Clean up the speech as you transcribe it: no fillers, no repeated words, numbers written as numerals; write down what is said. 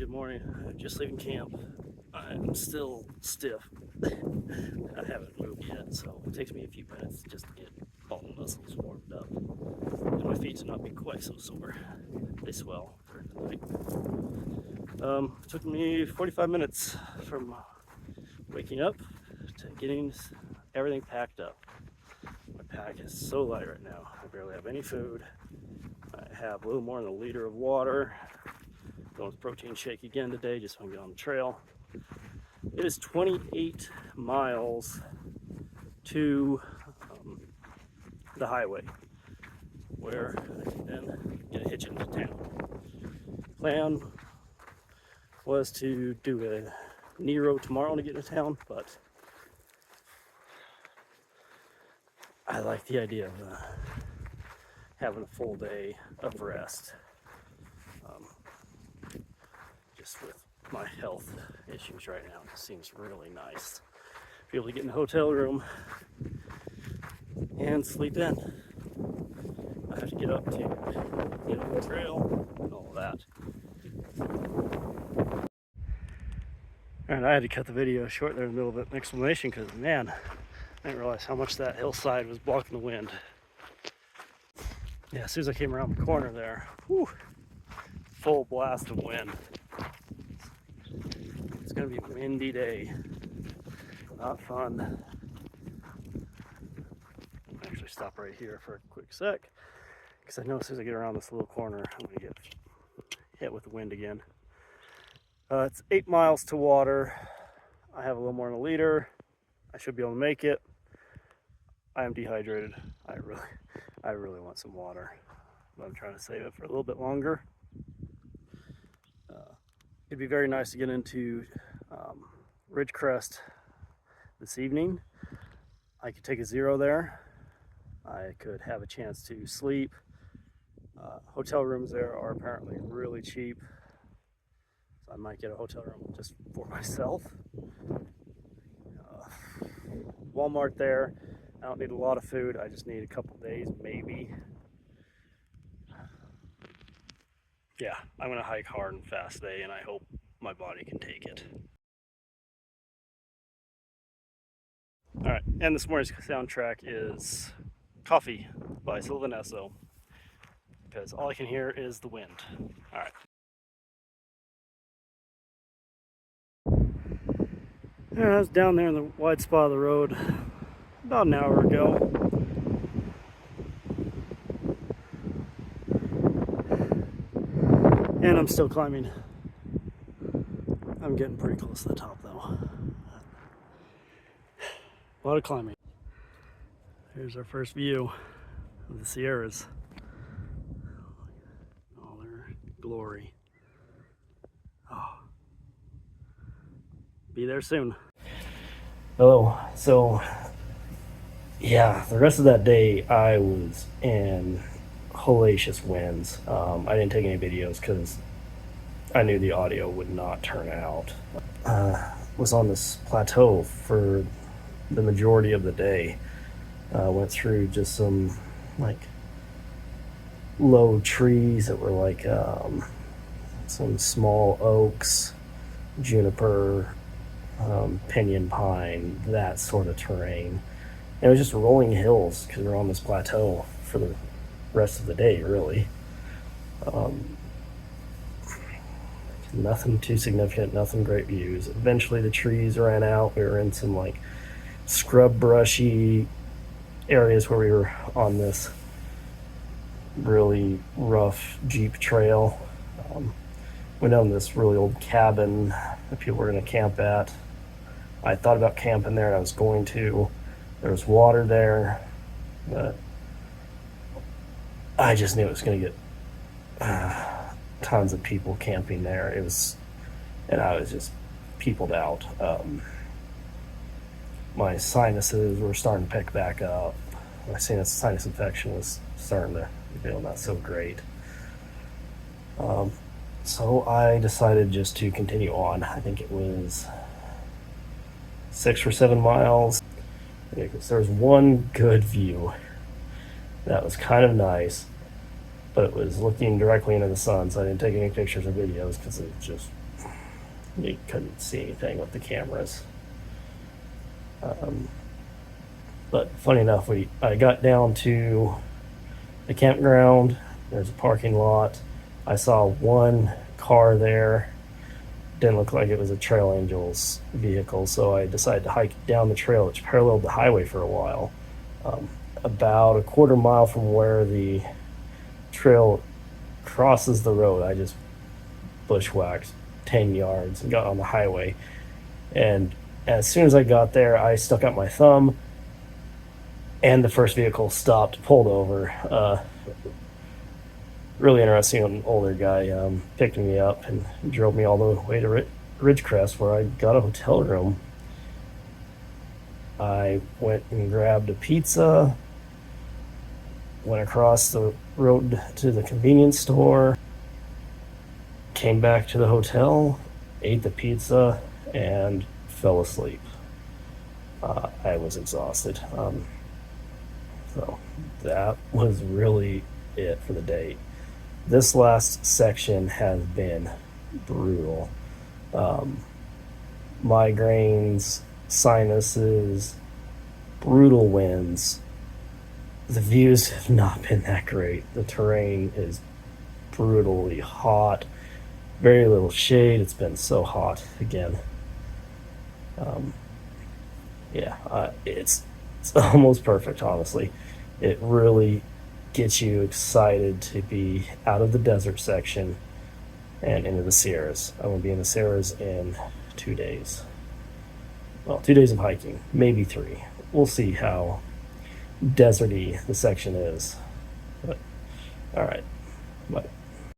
Good morning. Just leaving camp. I'm still stiff. I haven't moved yet, so it takes me a few minutes just to get all the muscles warmed up. And my feet to not be quite so sore. They swell during the night. It took me 45 minutes from waking up to getting everything packed up. My pack is so light right now. I barely have any food. I have a little more than a liter of water. Going with protein shake again today, just want to get on the trail. It is 28 miles to the highway where I can then get a hitch into town. Plan was to do a Nero tomorrow to get into town, but I like the idea of having a full day of rest. Just with my health issues right now, it seems really nice to be able to get in a hotel room and sleep in. I have to get up to get on the trail and all of that. And I had to cut the video short there in the middle of an explanation because, man, I didn't realize how much that hillside was blocking the wind. Yeah, as soon as I came around the corner there, whew, full blast of wind. It's gonna be a windy day. Not fun. I'll actually stop right here for a quick sec because I know as soon as I get around this little corner, I'm gonna get hit with the wind again. It's 8 miles to water. I have a little more than a liter. I should be able to make it. I am dehydrated. I really want some water, but I'm trying to save it for a little bit longer. It'd be very nice to get into Ridgecrest this evening. I could take a zero there. I could have a chance to sleep. Hotel rooms there are apparently really cheap, so I might get a hotel room just for myself. Walmart there. I don't need a lot of food. I just need a couple days, maybe. Yeah, I'm gonna hike hard and fast today, and I hope my body can take it. All right, and this morning's soundtrack is Coffee by Sylvan Esso, because all I can hear is the wind. All right. Yeah, I was down there in the wide spot of the road about an hour ago. And I'm still climbing. I'm getting pretty close to the top though. A lot of climbing. Here's our first view of the Sierras. All their glory. Oh. Be there soon. Hello. So, yeah, the rest of that day I was in hellacious winds. I didn't take any videos because I knew the audio would not turn out. Was on this plateau for the majority of the day. Went through just some like low trees that were like some small oaks, juniper, pinyon pine, that sort of terrain. And it was just rolling hills because we're on this plateau for the rest of the day, really. Nothing too significant, nothing great views. Eventually the trees ran out. We were in some like scrub brushy areas where we were on this really rough Jeep trail. Went down this really old cabin that people were going to camp at. I thought about camping there and I was going to. There was water there, but I just knew it was going to get tons of people camping there. And I was just peopled out. My sinuses were starting to pick back up. My sinus infection was starting to feel not so great. So I decided just to continue on. I think it was 6 or 7 miles. There was one good view that was kind of nice, but it was looking directly into the sun, so I didn't take any pictures or videos because it was just You couldn't see anything with the cameras. But funny enough, I got down to the campground. There's a parking lot. I saw one car there. Didn't look like it was a Trail Angels vehicle, so I decided to hike down the trail, which paralleled the highway for a while. About a quarter mile from where the trail crosses the road, I just bushwhacked 10 yards and got on the highway. And as soon as I got there, I stuck out my thumb, and the first vehicle stopped, pulled over. Really interesting, an older guy picked me up and drove me all the way to Ridgecrest, where I got a hotel room. I went and grabbed a pizza, went across the road to the convenience store, came back to the hotel, ate the pizza, and fell asleep. I was exhausted. So that was really it for the day. This last section has been brutal. Migraines, sinuses, brutal winds. The views have not been that great. The terrain is brutally hot. Very little shade. It's been so hot again. It's almost perfect, honestly. It really gets you excited to be out of the desert section and into the Sierras. I'm going to be in the Sierras in 2 days. Well, 2 days of hiking, maybe 3. We'll see how deserty the section is. But, all right. Bye.